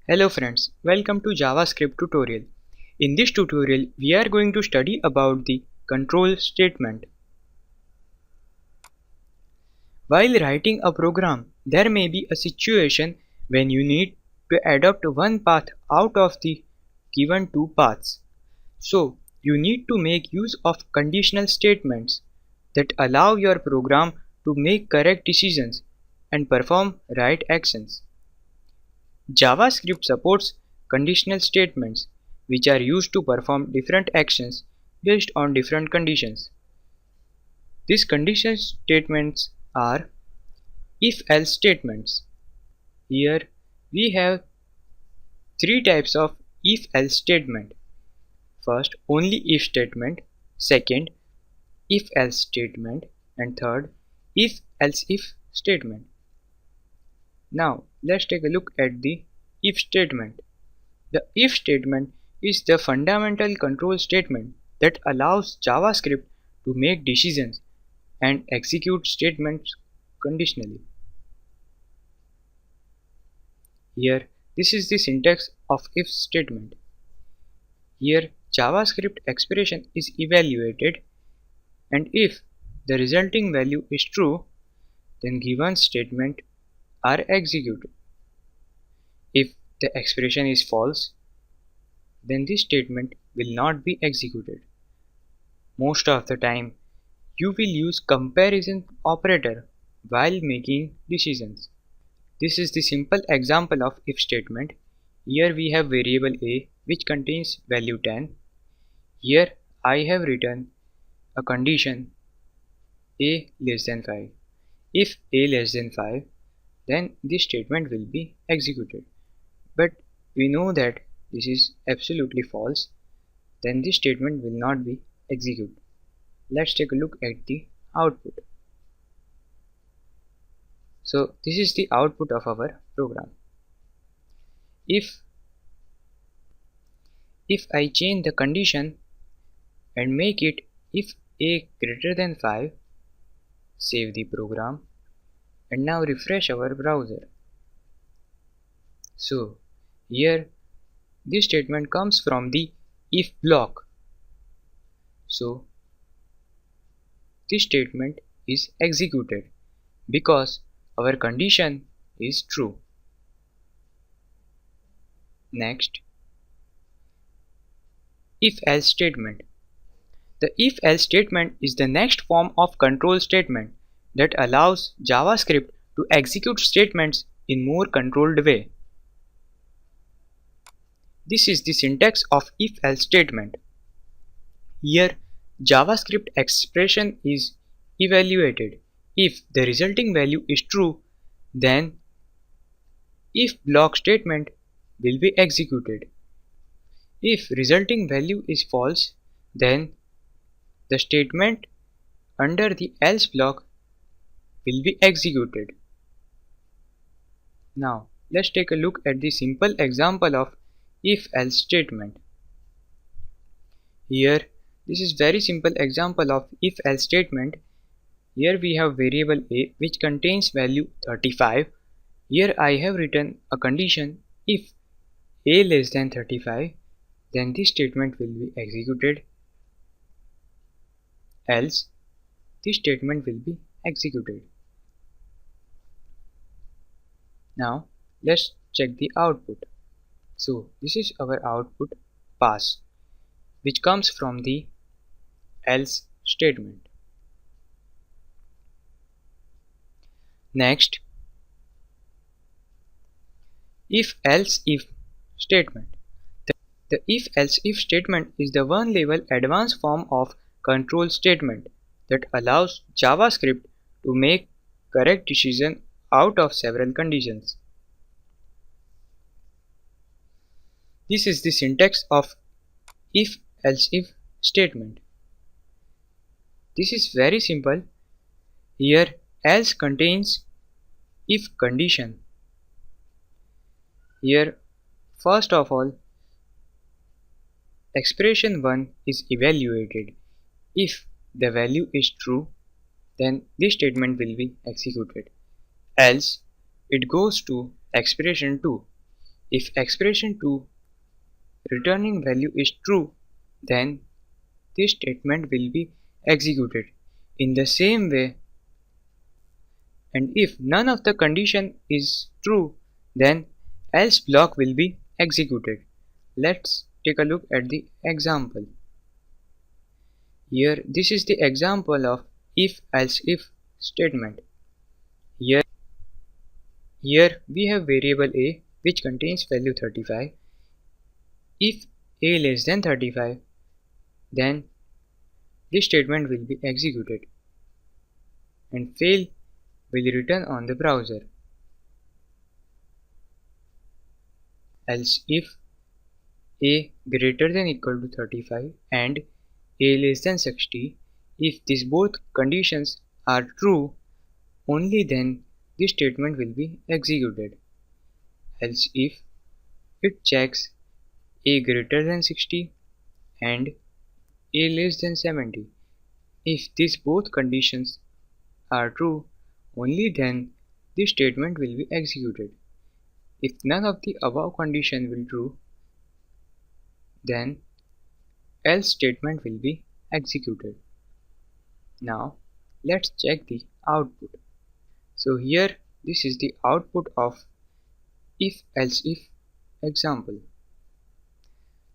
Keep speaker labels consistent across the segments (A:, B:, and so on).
A: Hello friends, welcome to JavaScript tutorial. In this tutorial, we are going to study about the control statement. While writing a program, there may be a situation when you need to adopt one path out of the given two paths. So, you need to make use of conditional statements that allow your program to make correct decisions and perform right actions. JavaScript supports conditional statements, which are used to perform different actions based on different conditions. These conditional statements are if-else statements. Here we have three types of if-else statement. First, only if statement. Second, if-else statement. And third, if-else-if statement. Now let's take a look at the if statement. The if statement is the fundamental control statement that allows JavaScript to make decisions and execute statements conditionally. Here, this is the syntax of if statement. Here, JavaScript expression is evaluated, and if the resulting value is true, then given statement are executed. If the expression is false, then this statement will not be executed. Most of the time, you will use comparison operator while making decisions. This is the simple example of if statement. Here we have variable a which contains value 10. Here I have written a condition a less than 5. If a less than 5, then this statement will be executed. But we know that this is absolutely false, then this statement will not be executed. Let's take a look at the output. So this is the output of our program. If I change the condition and make it if a greater than 5, save the program and now refresh our browser. So here this statement comes from the if block. So this statement is executed because our condition is true. Next, if-else statement. The if-else statement is the next form of control statement that allows JavaScript to execute statements in more controlled way. This is the syntax of if-else statement. Here, JavaScript expression is evaluated. If the resulting value is true, then if block statement will be executed. If resulting value is false, then the statement under the else block will be executed. Now let's take a look at the simple example of if-else statement. Here this is very simple example of if-else statement. Here we have variable a which contains value 35. Here I have written a condition if a less than 35, then this statement will be executed, else this statement will be executed. Now let's check the output. So this is our output pass, which comes from the else statement. Next, if-else-if statement. The if-else-if statement is the one level advanced form of control statement that allows JavaScript to make correct decision out of several conditions. This is the syntax of if-else-if statement. This is very simple. Here else contains if condition. Here first of all expression 1 is evaluated. If the value is true, then this statement will be executed. Else it goes to expression 2. If expression 2 returning value is true, then this statement will be executed in the same way, and if none of the condition is true, then else block will be executed. Let's take a look at the example. Here this is the example of if else if statement. Here we have variable a which contains value 35. If a less than 35, then this statement will be executed and fail will return on the browser. Else if a greater than equal to 35 and a less than 60, if these both conditions are true, only then this statement will be executed. Else if it checks a greater than 60 and a less than 70. If these both conditions are true, only then this statement will be executed. If none of the above condition will true, then else statement will be executed. Now let's check the output. So here this is the output of if else if example.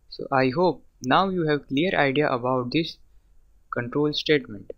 A: So I hope now you have clear idea about this control statement.